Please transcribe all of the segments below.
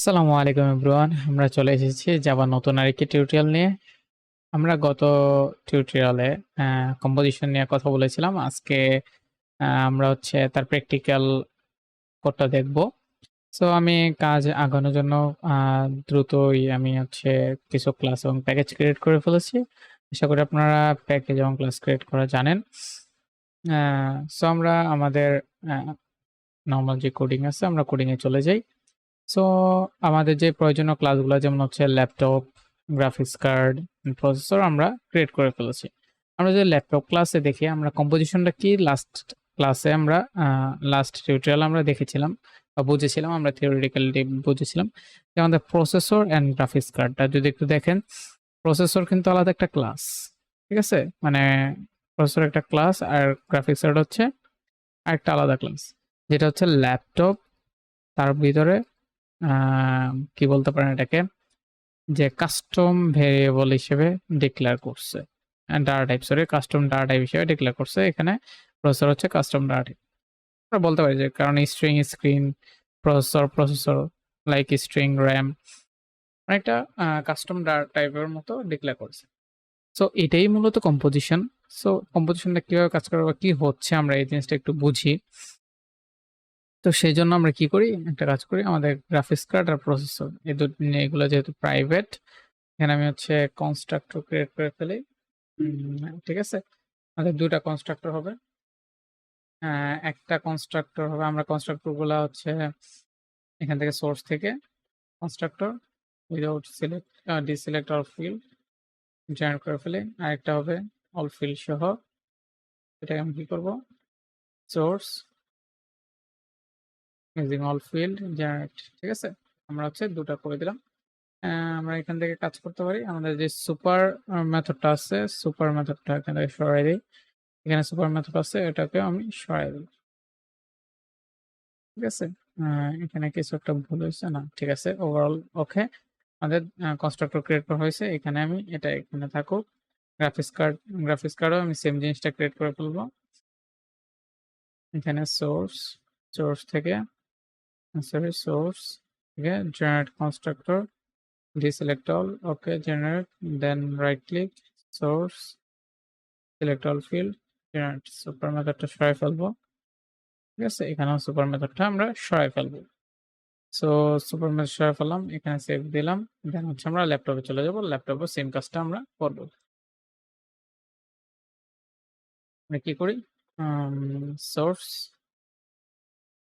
আসসালামু আলাইকুম এভরিওয়ান। আমরা চলে এসেছি জাভা নতুন আরেকটি টিউটোরিয়াল নিয়ে। আমরা গত টিউটোরিয়ালে কম্পোজিশন নিয়ে কথা বলেছিলাম। আজকে আমরা তার প্র্যাকটিক্যাল কোডটা দেখব। সো আমি কাজ আগানোর জন্য দ্রুতই আমি কিছু ক্লাস এবং প্যাকেজ ক্রিয়েট করে ফেলেছি। আশা করি আপনারা প্যাকেজ এবং ক্লাস ক্রিয়েট করা জানেন। সো আমরা আমাদের নরমাল যে কোডিং আছে আমরা কোডিং এ চলে যাই। সো আমাদের যে প্রয়োজনীয় ক্লাসগুলো যেমন ল্যাপটপ, গ্রাফিক্স কার্ড, প্রসেসর আমরা ক্রিয়েট করে ফেলেছি। আমরা যে ল্যাপটপ ক্লাসে দেখি আমরা কম্পোজিশনটা কি লাস্ট ক্লাসে আমরা লাস্ট টিউটোরিয়াল আমরা দেখেছিলাম বা বুঝেছিলাম, আমরা থিওরিটিক্যালি বুঝেছিলাম যে আমাদের প্রসেসর অ্যান্ড গ্রাফিক্স কার্ডটা যদি একটু দেখেন, প্রসেসর কিন্তু আলাদা একটা ক্লাস, ঠিক আছে? মানে প্রসেসর একটা ক্লাস আর গ্রাফিক্স কার্ড হচ্ছে আরেকটা আলাদা ক্লাস, যেটা হচ্ছে ল্যাপটপ তার ভিতরে কি বলতে পারেন এটাকে, যে কাস্টম ভেরিয়েবল হিসেবে ডিক্লেয়ার করছে, data type, sorry custom data type হিসেবে ডিক্লেয়ার করছে। এখানে প্রসেসর হচ্ছে কাস্টম ডাটা টাইপ। আমরা বলতে পারি যে কারণ string screen, processor like string RAM অনেকটা কাস্টম ডাটা টাইপের মতো ডিক্লেয়ার করছে। সো এটাই মূলত কম্পোজিশন। সো কম্পোজিশনটা কিভাবে কাজ করে বা কি হচ্ছে আমরা এই জিনিসটা একটু বুঝি। তো সেই জন্য আমরা কি করি, একটা কাজ করি, আমাদের গ্রাফিক্স কার্ড আর প্রসেসর এই দুটো এগুলো যেহেতু প্রাইভেট, এখানে আমি কনস্ট্রাক্টর ক্রিয়েট করে ফেলি। ঠিক আছে, আমাদের দুটা কনস্ট্রাক্টর হবে। একটা কনস্ট্রাক্টর হবে, আমরা কনস্ট্রাক্টর গুলা এখান থেকে সোর্স থেকে constructor without select deselect all field generate করে ফেলি। আরেকটা হবে অল ফিল্ড সহ, এটাকে আমি কি করব, source using all field generate. ঠিক আছে, আমরা দুটা করে দিলাম। আমরা এখান থেকে কাজ করতে পারি, আমাদের যে সুপার মেথডটা আছে, সুপার মেথডটা এখান থেকে সরাই দিই। এখানে সুপার মেথড আছে, এটাকে আমি সরাই দিই। ঠিক আছে, এখানে কিছু একটা ভুল হয়েছে না, ঠিক আছে, ওভারঅল ওকে। আমাদের কনস্ট্রাক্টর ক্রিয়েট করা হয়েছে, এখানে আমি এটা এখানে থাকুক। গ্রাফিক্স কার্ডও আমি সেম জিনিসটা ক্রিয়েট করে ফেলবো। এখানে সোর্স থেকে generate constructor, deselect all, okay, generate, then right click, source, select all field, generate, super মেথডটা সরাই ফেলবো। ঠিক আছে, এখানেও সুপার মেথডটা আমরা সরাই ফেলবো। সো সুপার মেথড সরাই ফেললাম, এখানে সেভ দিলাম, দেন আমরা ল্যাপটপে চলে যাব। ল্যাপটপে সেম কাজটা আমরা করব। আমরা কি করি, সোর্স,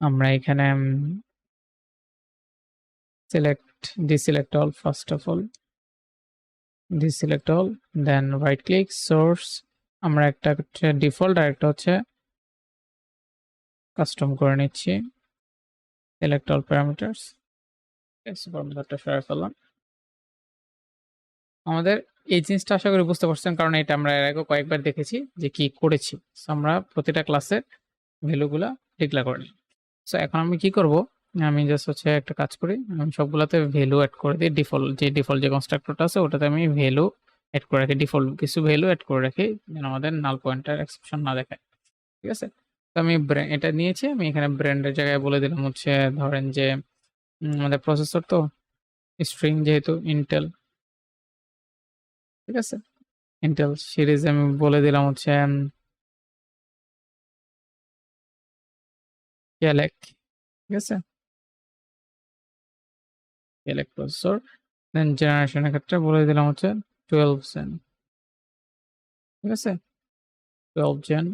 আমরা এখানে deselect all, first of all deselect all, then right click, source, আমরা একটা ডিফল্ট আর একটা কাস্টম করে নিচ্ছি, select all parameters, সুপার মেথডটা সরাই ফেললাম। আমাদের এই জিনিসটা আশা করি বুঝতে পারছেন, কারণ এটা আমরা এর আগে কয়েকবার দেখেছি যে কি করেছি। সো আমরা প্রতিটা ক্লাসের ভ্যালুগুলা ডিক্লেয়ার করে নিই। সো এখন আমি কি করব, আমি জাস্ট একটা কাজ করি, আমি সবগুলাতে ভ্যালু অ্যাড করে দিই। ডিফল্ট যে কনস্ট্রাক্টরটা আছে ওটাতে আমি ভ্যালু অ্যাড করে রাখি, ডিফল্ট কিছু ভ্যালু অ্যাড করে রাখি যেন আমাদের নাল পয়েন্টার এক্সেপশন না দেখায়। ঠিক আছে, তো আমি এটা নিয়েছি, আমি এখানে ব্র্যান্ডের জায়গায় বলে দিলাম ধরেন যে আমাদের প্রসেসর তো স্ট্রিং যেহেতু ইন্টেল, ঠিক আছে, ইন্টেল সিরিজ আমি বলে দিলাম ক্যালেক। ঠিক আছে, ক্যালেক প্রসেসর, দেন জেনারেশনের ক্ষেত্রে বলে দিলাম 12 জেন। ঠিক আছে, 12 জেন,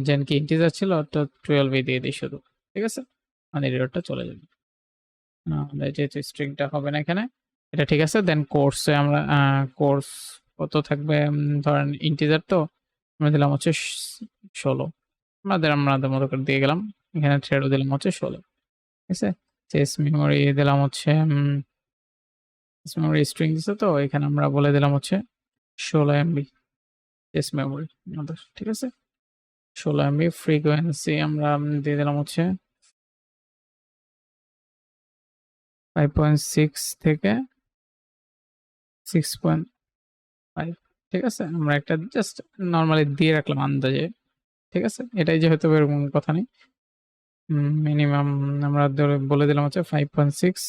জেন কি ইন্টিজার ছিল তো 12 দিয়ে দিই শুধু। ঠিক আছে, আমাদের এররটা চলে যাবে, আমাদের যেহেতু স্ট্রিংটা হবে না এখানে, এটা ঠিক আছে। দেন কোর্সে আমরা কোর্স কত থাকবে, ধরেন ইন্টিজার তো আমরা দিলাম 16, আমাদের মতো করে দিয়ে গেলাম। এখানে থ্রেডও দিলাম 16। ঠিক আছে, চেস মেমোরি দিলাম মেমোরি স্ট্রিং দিছে তো এখানে আমরা বলে দিলাম 16 এমবি চেস মেমোরি আমাদের। ঠিক আছে, 16 এমবি। ফ্রিকোয়েন্সি আমরা দিয়ে দিলাম 5.6 থেকে 6.5। ঠিক আছে, আমরা একটা জাস্ট নর্মালি দিয়ে রাখলাম আন্দাজে। ঠিক আছে, এটাই যে হয়তো এরকম কথা নেই। মিনিমাম আমরা বলে দিলাম হচ্ছে 5.6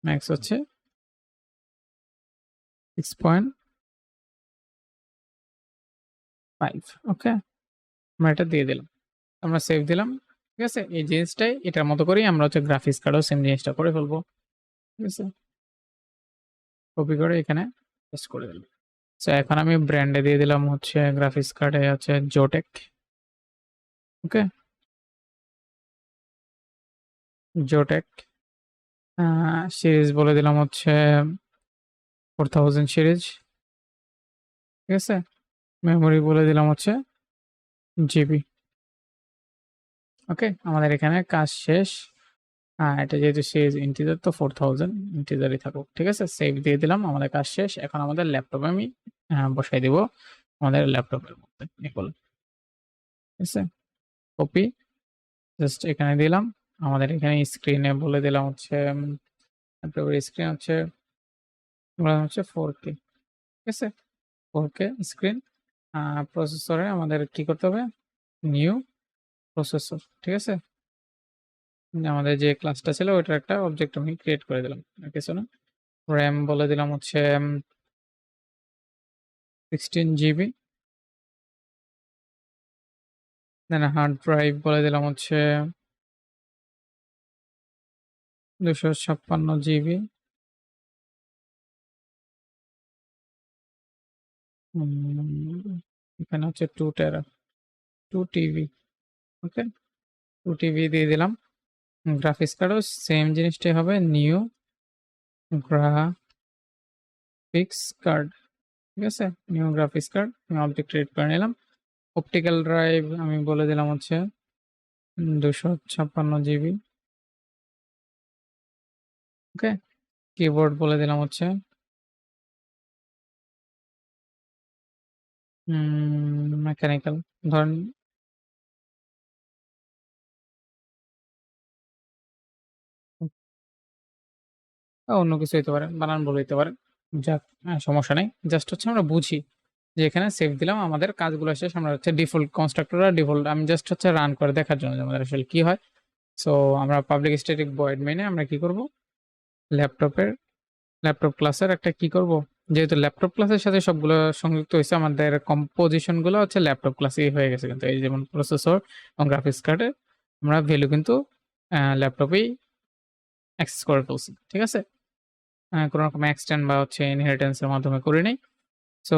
ম্যাক্স হচ্ছে 6.5। ওকে, আমরা এটা দিয়ে দিলাম, আমরা সেভ দিলাম। ঠিক আছে, এই জিনিসটাই এটার মতো করেই আমরা হচ্ছে গ্রাফিক্স কার্ডও সেম জিনিসটা করে ফেলবো। ঠিক আছে, কপি করে এখানে পেস্ট করে দিলাম। সো এখন আমি ব্র্যান্ডে দিয়ে দিলাম হচ্ছে গ্রাফিক্স কার্ডে হচ্ছে জোটেক। ওকে, জোটেক সিরিজ বলে দিলাম হচ্ছে 4000 সিরিজ। ঠিক আছে, মেমোরি বলে দিলাম হচ্ছে জিবি। ওকে, আমাদের এখানে কাজ শেষ। এটা যেহেতু সিরিজ ইন্টিজার তো 4000 ইন্টিজারই থাকুক। ঠিক আছে, সেভ দিয়ে দিলাম, আমাদের কাজ শেষ। এখন আমাদের ল্যাপটপে আমি বসাই দিব আমাদের ল্যাপটপের মধ্যে এগুলো। ঠিক আছে, কপি জাস্ট এখানে দিলাম। আমাদের এখানে স্ক্রিনে বলে দিলাম হচ্ছে ল্যাপটপের স্ক্রিন হচ্ছে 4K। ঠিক আছে, 4K স্ক্রিন। প্রসেসরে আমাদের কি করতে হবে, নিউ প্রসেসর। ঠিক আছে, আমাদের যে ক্লাসটা ছিল ওইটার একটা অবজেক্ট আমি ক্রিয়েট করে দিলাম, কিছু না। র্যাম বলে দিলাম হচ্ছে 16 GB। দেন হার্ড ড্রাইভ বলে দিলাম হচ্ছে 256 GB। এখানে হচ্ছে 2 টেরা, 2 TB। ওকে, 2 TB দিয়ে দিলাম। গ্রাফিক্স কার্ডও সেম জিনিসটাই হবে, নিউ গ্রাফিক্স কার্ড। ঠিক আছে, নিউ গ্রাফিক্স কার্ড আমি অবজেক্ট ক্রিয়েট করে নিলাম। অপটিক্যাল ড্রাইভ আমি বলে দিলাম হচ্ছে 256 GB। ওকে, কিবোর্ড বলে দিলাম হচ্ছে মেকানিক্যাল, ধরেন অন্য কিছু হইতে পারে, বানান ভুল হইতে পারে। যাক, সমস্যা নেই। জাস্ট হচ্ছে আমরা বুঝি যে এখানে সেভ দিলাম, আমাদের কাজগুলো শেষ। আমরা হচ্ছে ডিফল্ট কনস্ট্রাক্টর আর ডিফল্ট আমি জাস্ট হচ্ছে রান করে দেখার জন্য যে আমাদের আসলে কি হয়। সো আমরা পাবলিক স্ট্যাটিক ভয়েড মেইনে আমরা কি করব, ল্যাপটপ ক্লাসের একটা কি করব, যেহেতু ল্যাপটপ ক্লাসের সাথে সবগুলো সংযুক্ত হয়েছে, আমাদের কম্পোজিশন গুলো হচ্ছে ল্যাপটপ ক্লাসেই হয়ে গেছে। কিন্তু এই যেমন প্রসেসর এবং গ্রাফিক্স কার্ডে আমরা ভ্যালু কিন্তু ল্যাপটপেই অ্যাক্সেস করে ফেলছি। ঠিক আছে, কোনো রকম এক্সটেন্ড বা হচ্ছে ইনহেরিটেন্স এর মাধ্যমে করি নাই। সো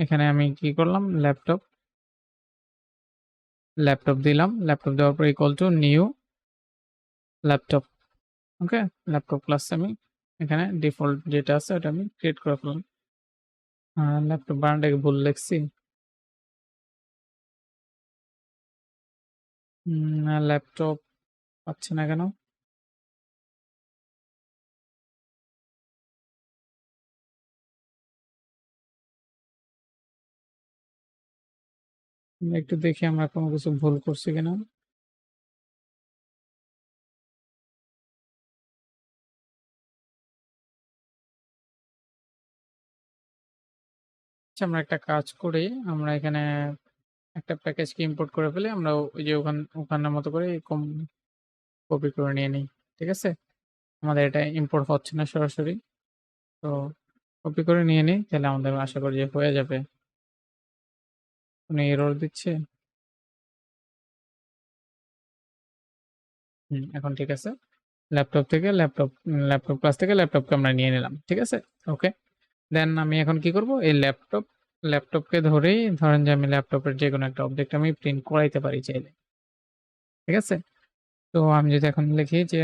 এখানে আমি কি করলাম, ল্যাপটপ দিলাম। ল্যাপটপ দেওয়ার পর equal to new laptop. Okay, laptop class আমি এখানে ডিফল্ট যেটা আছে ওটা আমি ক্রিয়েট করে ফেললাম। ল্যাপটপ বানানটাকে ভুল লিখছি। ল্যাপটপ পাচ্ছে না কেন? একটু দেখি আমরা কোনো কিছু ভুল করছি কিনা। আচ্ছা, আমরা একটা কাজ করি, আমরা এখানে একটা প্যাকেজকে ইম্পোর্ট করে ফেলি। আমরা ওই যে ওখানের মতো করে কপি করে নিয়ে নিই। ঠিক আছে, আমাদের এটা ইম্পোর্ট হচ্ছে না সরাসরি, তো কপি করে নিয়ে নিই, তাহলে আমাদের আশা করি যে হয়ে যাবে। উনি এরর দিচ্ছে। এখন ঠিক আছে। ল্যাপটপ ক্লাস থেকে ল্যাপটপকে আমরা নিয়ে নিলাম। ঠিক আছে, ওকে। দেন আমি এখন কি করব, এই ল্যাপটপকে ধরেই ধরেন যে আমি ল্যাপটপের যে কোনো একটা অবজেক্ট আমি প্রিন্ট করাইতে পারি চাইলে। ঠিক আছে, তো আমি যদি এখন লিখি যে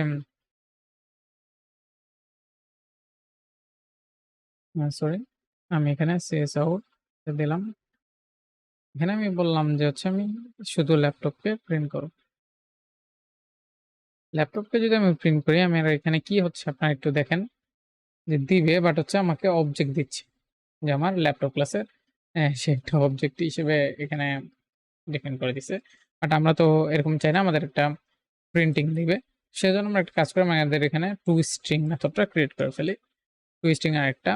সরি, আমি এখানে সিএস আউট দিলাম। এখানে আমি বললাম যে হচ্ছে আমি শুধু ল্যাপটপকে প্রিন্ট করো। ল্যাপটপকে যদি আমি প্রিন্ট করি, আমার এখানে কি হচ্ছে আপনারা একটু দেখেন, যে দিবে বাট হচ্ছে আমাকে অবজেক্ট দিচ্ছে, যে আমার ল্যাপটপ ক্লাসের সে একটা অবজেক্ট হিসেবে এখানে ডিফাইন করে দিছে। বাট আমরা তো এরকম চাই না, আমাদের একটা প্রিন্টিং দিবে। সেজন্য আমরা একটা কাজ করে আমাদের এখানে টু স্ট্রিং মেথডটা ক্রিয়েট করে ফেলি। টু স্ট্রিং আর একটা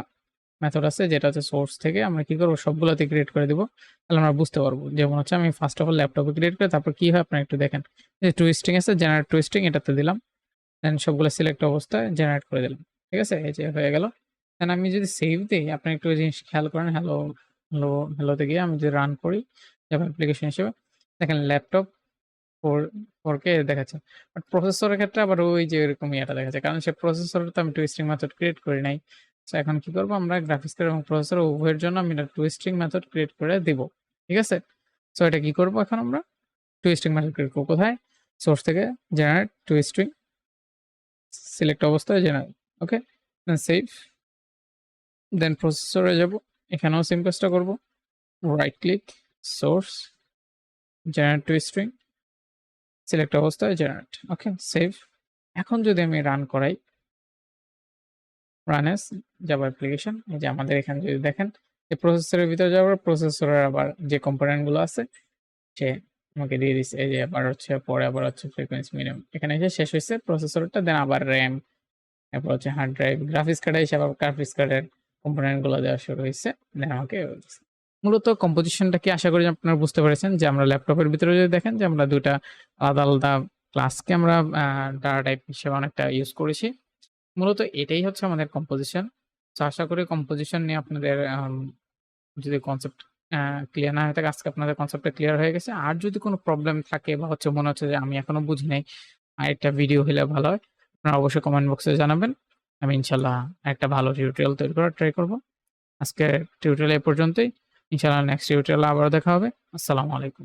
মেথড আছে যেটা হচ্ছে সোর্স থেকে আমরা কি করবো সবগুলোতে ক্রিয়েট করে দিব, তাহলে আমরা বুঝতে পারবো। যেমন হচ্ছে আমি ফার্স্ট অফ অল ল্যাপটপে ক্রিয়েট করে তারপর কি হয় আপনারা একটু দেখেন, যে টুইস্টিং আছে, জেনারেট টুইস্টিং এটাতে দিলাম, দেন সবগুলো সিলেক্ট অবস্থায় জেনারেট করে দিলাম, ঠিক আছে, এই যে হয়ে গেল। দেন আমি যদি সেভ দিই, আপনি একটু জিনিস খেয়াল করেন, হ্যালো হ্যালো হ্যালোতে গিয়ে আমি যদি রান করি জাভা অ্যাপ্লিকেশন হিসেবে, দেখেন ল্যাপটপ 4K দেখাচ্ছে। বাট প্রসেসরের ক্ষেত্রে আবার ওই যে এরকম ইয়েটা দেখাচ্ছে, কারণ সে প্রসেসরে তো আমি টুইস্টিং মেথড ক্রিয়েট করি নাই। সো এখন কি করব, আমরা গ্রাফিক্স কার্ড এবং প্রসেসর উভয়ের জন্য আমি একটা টুইস্টিং মেথড ক্রিয়েট করে দিব, ঠিক আছে। সো এটা কি করব, এখন আমরা টুইস্টিং মেথড ক্রিয়েট করব কোথায়, সোর্স থেকে জেনারেট টুইস্টিং, সিলেক্ট অবস্থায় জেনারেট, ওকে, দেন সেভ, দেন প্রসেসরে যাব, এখানেও সেম কাজটা করব, right click, source, generate twisting, select অবস্থায় জেনারেট, ওকে, সেভ। এখন যদি আমি রান করাই, রান এস জাভা অ্যাপ্লিকেশন, এই যে আমাদের এখানে যদি দেখেন যে প্রসেসরের ভিতরে যাওয়ার প্রসেসরের আবার যে কম্পোনেন্ট গুলো আছে সে আমাকে দিয়ে দিচ্ছে, এই যে আবার হচ্ছে পরে আবার হচ্ছে ফ্রিকোয়েন্সি মিনিমাম এখানে এসে শেষ হয়েছে প্রসেসরটা, দেন আবার র্যাম, তারপর হচ্ছে হার্ড ড্রাইভ, গ্রাফিক্স কার্ডে এসে আবার গ্রাফিক্স কার্ডের কম্পোনেন্ট গুলো দেওয়া শুরু হয়েছে, দেন আমাকে মূলত কম্পোজিশনটা কি আশা করি আপনারা বুঝতে পেরেছেন, যে আমরা ল্যাপটপের ভিতরে যদি দেখেন যে আমরা দুটা আলাদা আলাদা ক্লাসকে আমরা ডাটা টাইপ হিসেবে অনেকটা ইউজ করেছি। মূলত এটাই হচ্ছে আমাদের কম্পোজিশন। তো আশা করি কম্পোজিশন নিয়ে আপনাদের যদি কনসেপ্ট ক্লিয়ার না হয়ে থাকে, আজকে আপনাদের কনসেপ্টটা ক্লিয়ার হয়ে গেছে। আর যদি কোনো প্রবলেম থাকে বা হচ্ছে মনে হচ্ছে যে আমি এখনো বুঝি নাই, আরেকটা ভিডিও হলে ভালো হয়, আপনারা অবশ্যই কমেন্ট বক্সে জানাবেন। আমি ইনশাল্লাহ একটা ভালো টিউটোরিয়াল তৈরি করার ট্রাই করব। আজকের টিউটোরিয়াল এ পর্যন্তই। ইনশাল্লাহ নেক্সট টিউটোরিয়ালে আবারও দেখা হবে। আসসালামু আলাইকুম।